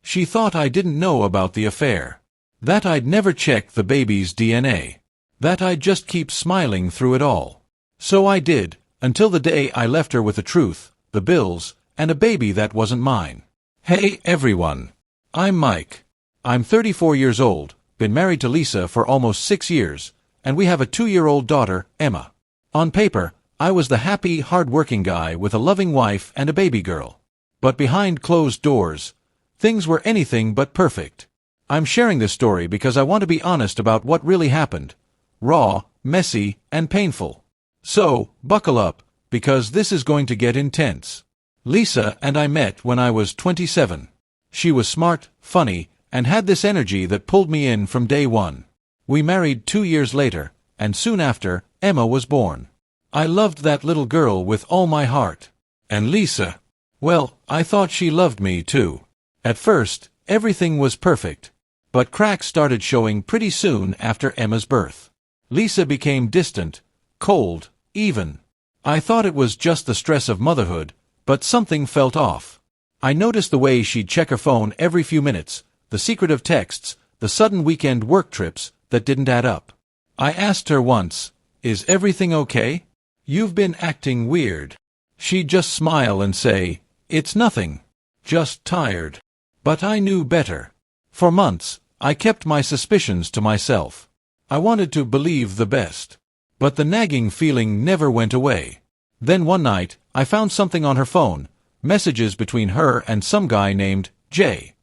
She thought I didn't know about the affair. That I'd never check the baby's DNA. That I'd just keep smiling through it all. So I did, until the day I left her with the truth, the bills, and a baby that wasn't mine. Hey everyone. I'm Mike. I'm 34 years old, been married to Lisa for almost 6 years, and we have a 2-year-old daughter, Emma. On paper, I was the happy, hard-working guy with a loving wife and a baby girl. But behind closed doors, things were anything but perfect. I'm sharing this story because I want to be honest about what really happened. Raw, messy, and painful. So, buckle up, because this is going to get intense. Lisa and I met when I was 27. She was smart, funny, and had this energy that pulled me in from day one. We married 2 years later, and soon after, Emma was born. I loved that little girl with all my heart. And Lisa, well, I thought she loved me too. At first, everything was perfect. But cracks started showing pretty soon after Emma's birth. Lisa became distant, cold, even. I thought it was just the stress of motherhood, but something felt off. I noticed the way she'd check her phone every few minutes, the secretive texts, the sudden weekend work trips that didn't add up. I asked her once, "Is everything okay? You've been acting weird." She'd just smile and say, "It's nothing. Just tired." But I knew better. For months, I kept my suspicions to myself. I wanted to believe the best. But the nagging feeling never went away. Then one night, I found something on her phone, messages between her and some guy named Jay.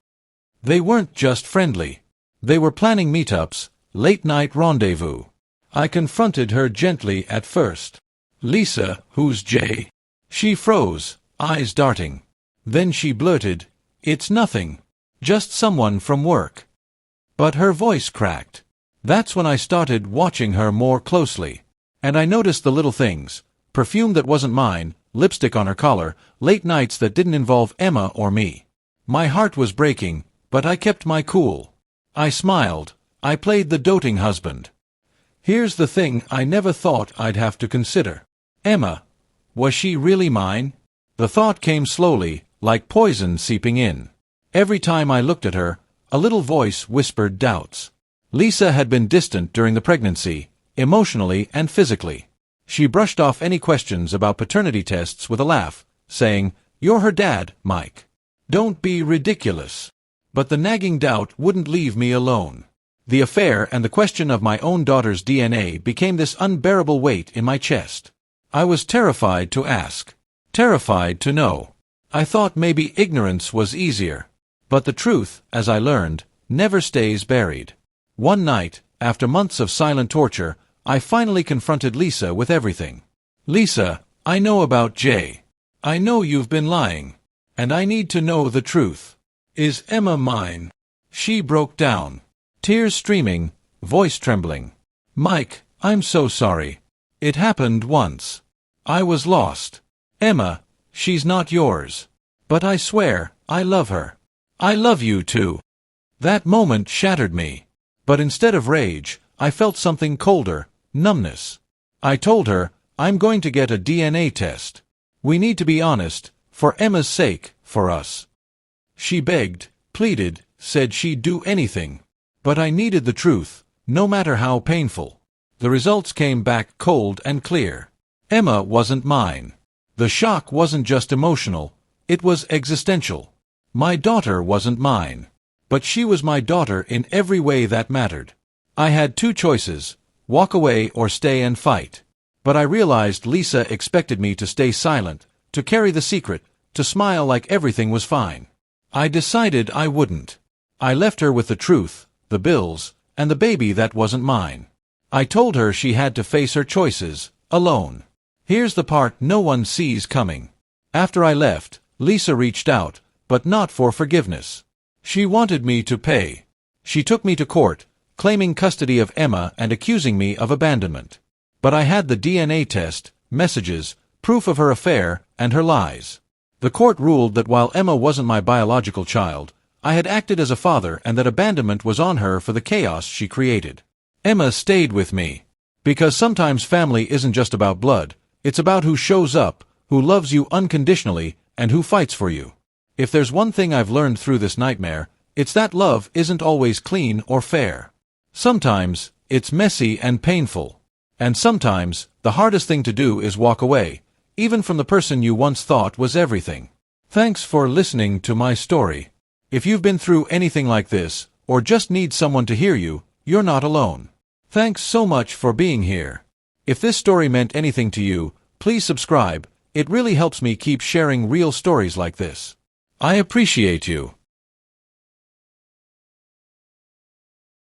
They weren't just friendly. They were planning meetups, late-night rendezvous. I confronted her gently at first. "Lisa, who's Jay?" She froze, eyes darting. Then she blurted, "It's nothing. Just someone from work." But her voice cracked. That's when I started watching her more closely. And I noticed the little things. Perfume that wasn't mine, lipstick on her collar, late nights that didn't involve Emma or me. My heart was breaking, but I kept my cool. I smiled. I played the doting husband. Here's the thing I never thought I'd have to consider. Emma. Was she really mine? The thought came slowly, like poison seeping in. Every time I looked at her, a little voice whispered doubts. Lisa had been distant during the pregnancy, emotionally and physically. She brushed off any questions about paternity tests with a laugh, saying, "You're her dad, Mike. Don't be ridiculous." But the nagging doubt wouldn't leave me alone. The affair and the question of my own daughter's DNA became this unbearable weight in my chest. I was terrified to ask. Terrified to know. I thought maybe ignorance was easier. But the truth, as I learned, never stays buried. One night, after months of silent torture, I finally confronted Lisa with everything. "Lisa, I know about Jay. I know you've been lying. And I need to know the truth. Is Emma mine?" She broke down. Tears streaming, voice trembling. "Mike, I'm so sorry. It happened once. I was lost. Emma, she's not yours. But I swear, I love her. I love you too." That moment shattered me. But instead of rage, I felt something colder, numbness. I told her, "I'm going to get a DNA test. We need to be honest, for Emma's sake, for us." She begged, pleaded, said she'd do anything. But I needed the truth, no matter how painful. The results came back cold and clear. Emma wasn't mine. The shock wasn't just emotional, it was existential. My daughter wasn't mine. But she was my daughter in every way that mattered. I had two choices, walk away or stay and fight. But I realized Lisa expected me to stay silent, to carry the secret, to smile like everything was fine. I decided I wouldn't. I left her with the truth, the bills, and the baby that wasn't mine. I told her she had to face her choices, alone. Here's the part no one sees coming. After I left, Lisa reached out, but not for forgiveness. She wanted me to pay. She took me to court, claiming custody of Emma and accusing me of abandonment. But I had the DNA test, messages, proof of her affair, and her lies. The court ruled that while Emma wasn't my biological child, I had acted as a father and that abandonment was on her for the chaos she created. Emma stayed with me. Because sometimes family isn't just about blood, it's about who shows up, who loves you unconditionally, and who fights for you. If there's one thing I've learned through this nightmare, It's that love isn't always clean or fair. Sometimes, it's messy and painful. And sometimes, the hardest thing to do is walk away, even from the person you once thought was everything. Thanks for listening to my story. If you've been through anything like this, or just need someone to hear you, you're not alone. Thanks so much for being here. If this story meant anything to you, please subscribe. It really helps me keep sharing real stories like this. I appreciate you.